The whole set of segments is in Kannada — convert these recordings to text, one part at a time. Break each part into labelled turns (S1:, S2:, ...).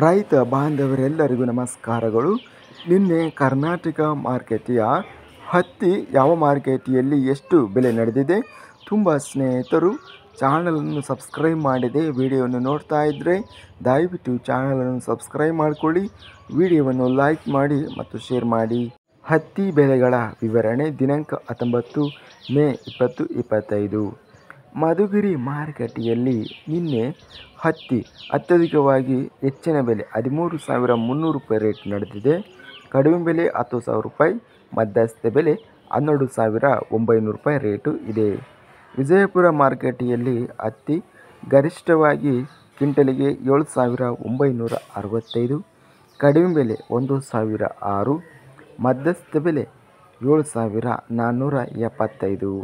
S1: ರೈತ ಬಾಂಧವರೆಲ್ಲರಿಗೂ ನಮಸ್ಕಾರಗಳು. ನಿನ್ನೆ ಕರ್ನಾಟಕ ಮಾರ್ಕೆಟಿಯ ಹತ್ತಿ ಯಾವ ಮಾರ್ಕೆಟಿಯಲ್ಲಿ ಎಷ್ಟು ಬೆಲೆ ನಡೆದಿದೆ? ತುಂಬ ಸ್ನೇಹಿತರು ಚಾನಲನ್ನು ಸಬ್ಸ್ಕ್ರೈಬ್ ಮಾಡಿದೆ ವಿಡಿಯೋವನ್ನು ನೋಡ್ತಾ ಇದ್ದರೆ ದಯವಿಟ್ಟು ಚಾನಲನ್ನು ಸಬ್ಸ್ಕ್ರೈಬ್ ಮಾಡಿಕೊಳ್ಳಿ, ವಿಡಿಯೋವನ್ನು ಲೈಕ್ ಮಾಡಿ ಮತ್ತು ಶೇರ್ ಮಾಡಿ. ಹತ್ತಿ ಬೆಲೆಗಳ ವಿವರಣೆ ದಿನಾಂಕ 19 ಮೇ 2025. ಮಧುಗಿರಿ ಮಾರುಕಟ್ಟೆಯಲ್ಲಿ ನಿನ್ನೆ ಹತ್ತಿ ಅತ್ಯಧಿಕವಾಗಿ ಹೆಚ್ಚಿನ ಬೆಲೆ 13,300 ರೂಪಾಯಿ ರೇಟ್ ನಡೆದಿದೆ. ಕಡಿಮೆ ಬೆಲೆ 10,000 ರೂಪಾಯಿ, ಮಧ್ಯಸ್ಥ ಬೆಲೆ 12,900 ರೂಪಾಯಿ ರೇಟು ಇದೆ. ವಿಜಯಪುರ ಮಾರುಕಟ್ಟೆಯಲ್ಲಿ ಹತ್ತಿ ಗರಿಷ್ಠವಾಗಿ ಕ್ವಿಂಟಲಿಗೆ 7,965, ಕಡಿಮೆ ಬೆಲೆ 1,006, ಮಧ್ಯಸ್ಥ ಬೆಲೆ 7,475.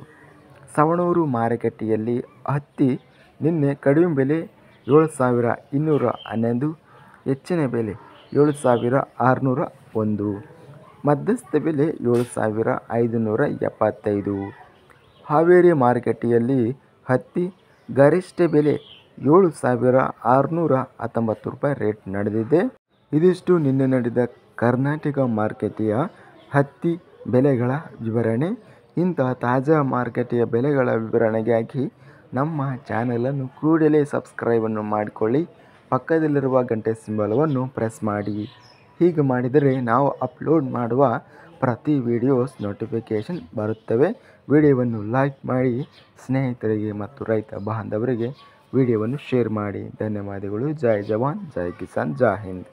S1: ಸವಣೂರು ಮಾರುಕಟ್ಟೆಯಲ್ಲಿ ಹತ್ತಿ ನಿನ್ನೆ ಕಡಿಮೆ ಬೆಲೆ 7,211, ಹೆಚ್ಚಿನ ಬೆಲೆ 7,601, ಮಧ್ಯಸ್ಥ ಬೆಲೆ 7,575. ಹಾವೇರಿ ಮಾರುಕಟ್ಟೆಯಲ್ಲಿ ಹತ್ತಿ ಗರಿಷ್ಠ ಬೆಲೆ 7,619 ರೂಪಾಯಿ ರೇಟ್ ನಡೆದಿದೆ. ಇದಿಷ್ಟು ನಿನ್ನೆ ನಡೆದ ಕರ್ನಾಟಕ ಮಾರುಕಟ್ಟೆಯ ಹತ್ತಿ ಬೆಲೆಗಳ ವಿವರಣೆ. ಇಂತಹ ತಾಜಾ ಮಾರುಕಟ್ಟೆಯ ಬೆಲೆಗಳ ವಿವರಣೆಗಾಗಿ ನಮ್ಮ ಚಾನಲನ್ನು ಕೂಡಲೇ ಸಬ್ಸ್ಕ್ರೈಬನ್ನು ಮಾಡಿಕೊಳ್ಳಿ, ಪಕ್ಕದಲ್ಲಿರುವ ಗಂಟೆ ಸಿಂಬಲವನ್ನು ಪ್ರೆಸ್ ಮಾಡಿ. ಹೀಗೆ ಮಾಡಿದರೆ ನಾವು ಅಪ್ಲೋಡ್ ಮಾಡುವ ಪ್ರತಿ ವಿಡಿಯೋಸ್ ನೋಟಿಫಿಕೇಷನ್ ಬರುತ್ತವೆ. ವಿಡಿಯೋವನ್ನು ಲೈಕ್ ಮಾಡಿ, ಸ್ನೇಹಿತರಿಗೆ ಮತ್ತು ರೈತ ಬಾಂಧವರಿಗೆ ವಿಡಿಯೋವನ್ನು ಶೇರ್ ಮಾಡಿ. ಧನ್ಯವಾದಗಳು. ಜೈ ಜವಾನ್, ಜೈ ಕಿಸಾನ್, ಜೈ ಹಿಂದ್.